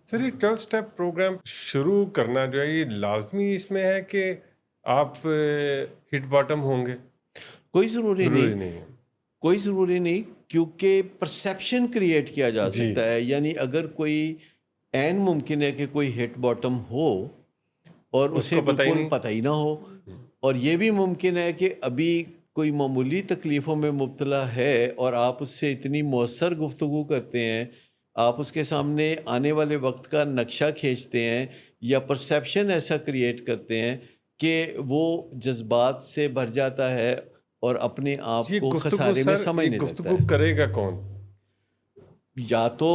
سر یہ 12 step programme شروع کرنا جو ہے یہ لازمی اس میں ہے کہ آپ ہٹ باٹم ہوں گے؟ کوئی ضروری ضروری نہیں، نہیں ہے. کوئی ضروری نہیں، کیونکہ پرسیپشن کریٹ کیا جا جی سکتا ہے. یعنی اگر کوئی عین ممکن ہے کہ کوئی ہٹ باٹم ہو اور اس اسے کو پتہ ہی بالکل نہیں. پتہ ہی نہ ہو، اور یہ بھی ممکن ہے کہ ابھی کوئی معمولی تکلیفوں میں مبتلا ہے اور آپ اس سے اتنی مؤثر گفتگو کرتے ہیں، آپ اس کے سامنے آنے والے وقت کا نقشہ کھینچتے ہیں یا پرسیپشن ایسا کریٹ کرتے ہیں کہ وہ جذبات سے بھر جاتا ہے اور اپنے آپ یہ کو گفتگو خسارے میں سر، یہ سمجھنے لگتا گفتگو ہے. کرے گا کون؟ یا تو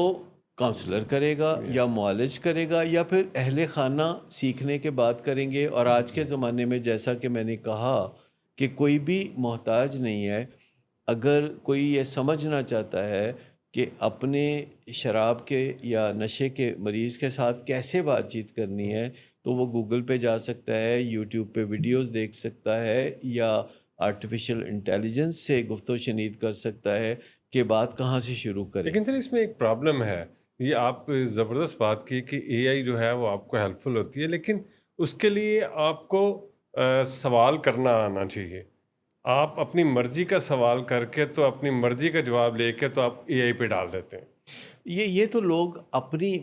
کاؤنسلر کرے گا یا Yes. معالج کرے گا یا پھر اہل خانہ سیکھنے کے بعد کریں گے. اور آج کے زمانے میں جیسا کہ میں نے کہا کہ کوئی بھی محتاج نہیں ہے. اگر کوئی یہ سمجھنا چاہتا ہے کہ اپنے شراب کے یا نشے کے مریض کے ساتھ کیسے بات چیت کرنی ہے تو وہ گوگل پہ جا سکتا ہے، یوٹیوب پہ ویڈیوز دیکھ سکتا ہے یا آرٹیفیشل انٹیلیجنس سے گفت و شنید کر سکتا ہے کہ بات کہاں سے شروع کرے. لیکن سر اس میں ایک پرابلم ہے، یہ آپ زبردست بات کی کہ اے آئی جو ہے وہ آپ کو ہیلپ فل ہوتی ہے، لیکن اس کے لیے آپ کو سوال کرنا آنا چاہیے. آپ اپنی مرضی کا سوال کر کے تو اپنی مرضی کا جواب لے کے تو آپ اے آئی پہ ڈال دیتے ہیں. یہ تو لوگ اپنی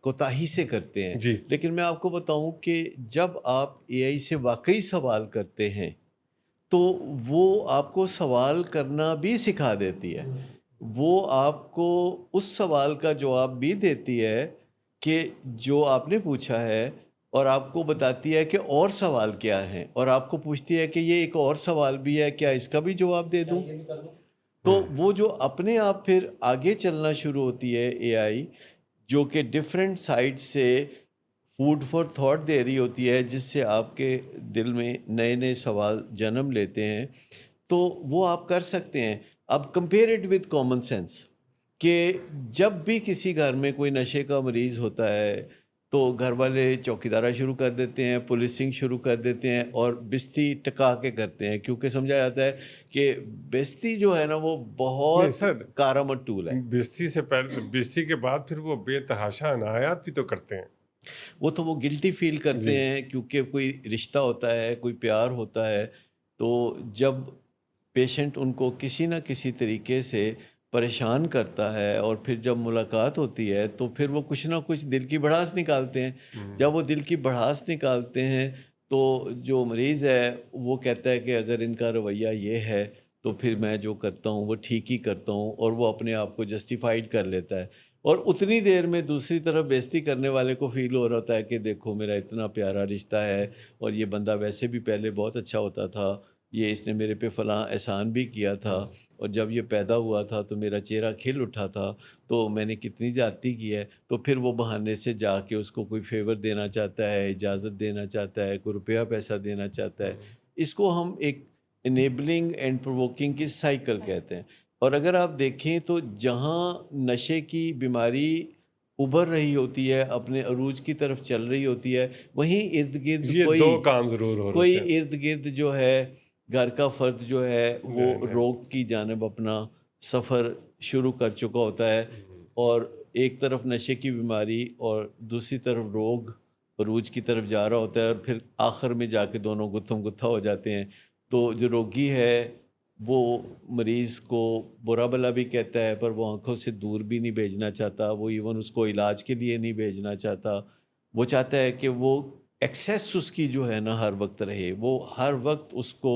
کوتاہی سے کرتے ہیں. جی لیکن میں آپ کو بتاؤں کہ جب آپ اے آئی سے واقعی سوال کرتے ہیں تو وہ آپ کو سوال کرنا بھی سکھا دیتی ہے. وہ آپ کو اس سوال کا جواب بھی دیتی ہے کہ جو آپ نے پوچھا ہے، اور آپ کو بتاتی ہے کہ اور سوال کیا ہیں، اور آپ کو پوچھتی ہے کہ یہ ایک اور سوال بھی ہے، کیا اس کا بھی جواب دے دوں. تو وہ جو اپنے آپ پھر آگے چلنا شروع ہوتی ہے اے آئی، جو کہ ڈفرینٹ سائٹ سے فوڈ فار تھاٹ دے رہی ہوتی ہے، جس سے آپ کے دل میں نئے نئے سوال جنم لیتے ہیں. تو وہ آپ کر سکتے ہیں. اب compare it with common sense کہ جب بھی کسی گھر میں کوئی نشے کا مریض ہوتا ہے تو گھر والے چوکیدارہ شروع کر دیتے ہیں، پولیسنگ شروع کر دیتے ہیں اور بستی ٹکا کے کرتے ہیں، کیونکہ سمجھا جاتا ہے کہ بستی جو ہے نا وہ نہیں بہت سر، کارآمد ٹول ہے. بستی سے پہلے، بستی کے بعد پھر وہ بے تحاشا عنایات بھی تو کرتے ہیں. وہ تو وہ گلٹی فیل کرتے جی ہیں کیونکہ کوئی رشتہ ہوتا ہے، کوئی پیار ہوتا ہے. تو جب پیشنٹ ان کو کسی نہ کسی طریقے سے پریشان کرتا ہے اور پھر جب ملاقات ہوتی ہے تو پھر وہ کچھ نہ کچھ دل کی بڑھاس نکالتے ہیں. جب وہ دل کی بڑھاس نکالتے ہیں تو جو مریض ہے وہ کہتا ہے کہ اگر ان کا رویہ یہ ہے تو پھر میں جو کرتا ہوں وہ ٹھیک ہی کرتا ہوں، اور وہ اپنے آپ کو جسٹیفائیڈ کر لیتا ہے. اور اتنی دیر میں دوسری طرف بےزتی کرنے والے کو فیل ہو رہا ہوتا ہے کہ دیکھو میرا اتنا پیارا رشتہ ہے اور یہ بندہ ویسے بھی پہلے بہت اچھا ہوتا تھا، یہ اس نے میرے پہ فلاں احسان بھی کیا تھا، اور جب یہ پیدا ہوا تھا تو میرا چہرہ کھل اٹھا تھا، تو میں نے کتنی زیادتی کی ہے. تو پھر وہ بہانے سے جا کے اس کو کوئی فیور دینا چاہتا ہے، اجازت دینا چاہتا ہے، کوئی روپیہ پیسہ دینا چاہتا ہے. اس کو ہم ایک انیبلنگ اینڈ پرووکنگ کی سائیکل کہتے ہیں. اور اگر آپ دیکھیں تو جہاں نشے کی بیماری ابھر رہی ہوتی ہے، اپنے عروج کی طرف چل رہی ہوتی ہے، وہیں ارد گرد یہ دو کام ضرور ہو رہے ہیں. ارد گرد جو ہے گھر کا فرد جو ہے وہ نہیں. روگ کی جانب اپنا سفر شروع کر چکا ہوتا ہے. اور ایک طرف نشے کی بیماری اور دوسری طرف روگ عروج کی طرف جا رہا ہوتا ہے، اور پھر آخر میں جا کے دونوں گتھم گتھا ہو جاتے ہیں. تو جو روگی ہے وہ مریض کو برا بلا بھی کہتا ہے، پر وہ آنکھوں سے دور بھی نہیں بھیجنا چاہتا. وہ ایون اس کو علاج کے لیے نہیں بھیجنا چاہتا. وہ چاہتا ہے کہ وہ ایکسیس اس کی جو ہے نا ہر وقت رہے، وہ ہر وقت اس کو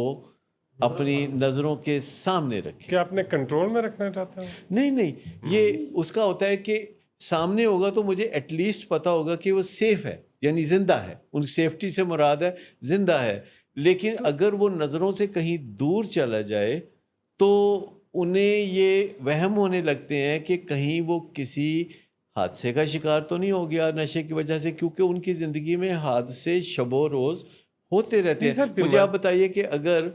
اپنی نظروں کے سامنے رکھے. کیا اپنے کنٹرول میں رکھنا چاہتا ہوں؟ نہیں، یہ اس کا ہوتا ہے کہ سامنے ہوگا تو مجھے ایٹ لیسٹ پتا ہوگا کہ وہ سیف ہے، یعنی زندہ ہے. ان سیفٹی سے مراد ہے زندہ ہے. لیکن اگر وہ نظروں سے کہیں دور چلا جائے تو انہیں یہ وہم ہونے لگتے ہیں کہ کہیں وہ کسی حادثے کا شکار تو نہیں ہو گیا نشے کی وجہ سے، کیونکہ ان کی زندگی میں حادثے شب و روز ہوتے رہتے نہیں ہیں. سر، مجھے آپ بتائیے کہ اگر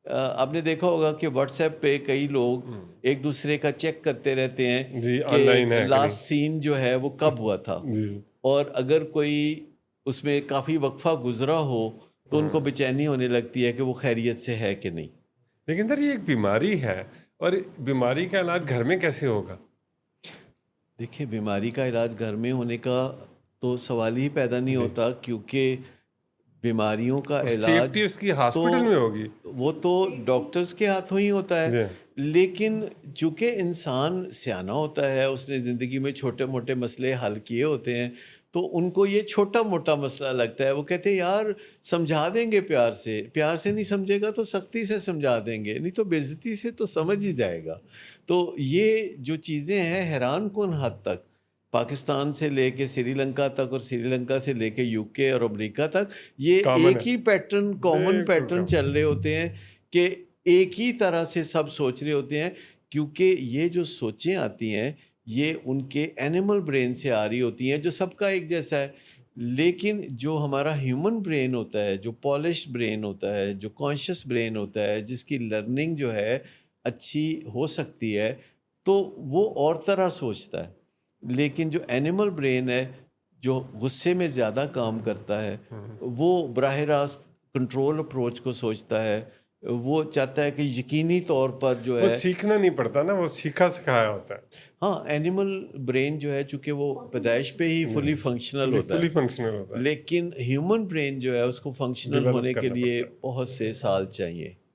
آپ نے دیکھا ہوگا کہ واٹس ایپ پہ کئی لوگ ایک دوسرے کا چیک کرتے رہتے ہیں جی کہ آن لائن ہے کہ نہیں. لاسٹ سین جو ہے وہ کب ہوا تھا، جی اور اگر کوئی اس میں کافی وقفہ گزرا ہو تو ان کو بے چینی ہونے لگتی ہے کہ وہ خیریت سے ہے کہ نہیں. لیکن سر یہ ایک بیماری ہے، اور بیماری کا علاج گھر میں کیسے ہوگا؟ دیکھیں بیماری کا علاج گھر میں ہونے کا تو سوال ہی پیدا نہیں جی، ہوتا، کیونکہ بیماریوں کا اور علاج سیفٹی اس کی تو ہاسپٹل میں ہوگی۔ وہ تو ڈاکٹرز کے ہاتھوں ہی ہوتا ہے، جی، لیکن چونکہ انسان سیانہ ہوتا ہے، اس نے زندگی میں چھوٹے موٹے مسئلے حل کیے ہوتے ہیں، تو ان کو یہ چھوٹا موٹا مسئلہ لگتا ہے، وہ کہتے ہیں یار سمجھا دیں گے پیار سے نہیں سمجھے گا تو سختی سے سمجھا دیں گے، نہیں تو بے عزتی سے تو سمجھ ہی جائے گا۔ تو یہ جو چیزیں ہیں حیران کن حد تک پاکستان سے لے کے سری لنکا تک اور سری لنکا سے لے کے یو کے اور امریکہ تک یہ کامن ہے، ایک ہی پیٹرن، کامن بالکل پیٹرن کامن۔ چل رہے ہوتے ہیں کہ ایک ہی طرح سے سب سوچ رہے ہوتے ہیں، کیونکہ یہ جو سوچیں آتی ہیں یہ ان کے اینیمل برین سے آ رہی ہوتی ہیں جو سب کا ایک جیسا ہے، لیکن جو ہمارا ہیومن برین ہوتا ہے، جو پالشڈ برین ہوتا ہے، جو کانشیس برین ہوتا ہے، جس کی لرننگ جو ہے اچھی ہو سکتی ہے، تو وہ اور طرح سوچتا ہے۔ لیکن جو اینیمل برین ہے، جو غصے میں زیادہ کام کرتا ہے، وہ براہ راست کنٹرول اپروچ کو سوچتا ہے، وہ چاہتا ہے کہ یقینی طور پر جو وہ ہے، سیکھنا نہیں پڑتا نا، وہ سیکھا سکھایا ہوتا ہے۔ ہاں اینیمل برین جو ہے چونکہ وہ پیدائش پہ ہی جی، فلی فنکشنل جی ہوتا فلی ہے، فنکشنل ہوتا ہے، لیکن ہیومن برین جو ہے اس کو فنکشنل ڈیولپ ہونے کے کرنا لیے پڑتا ہے۔ بہت سے سال چاہیے۔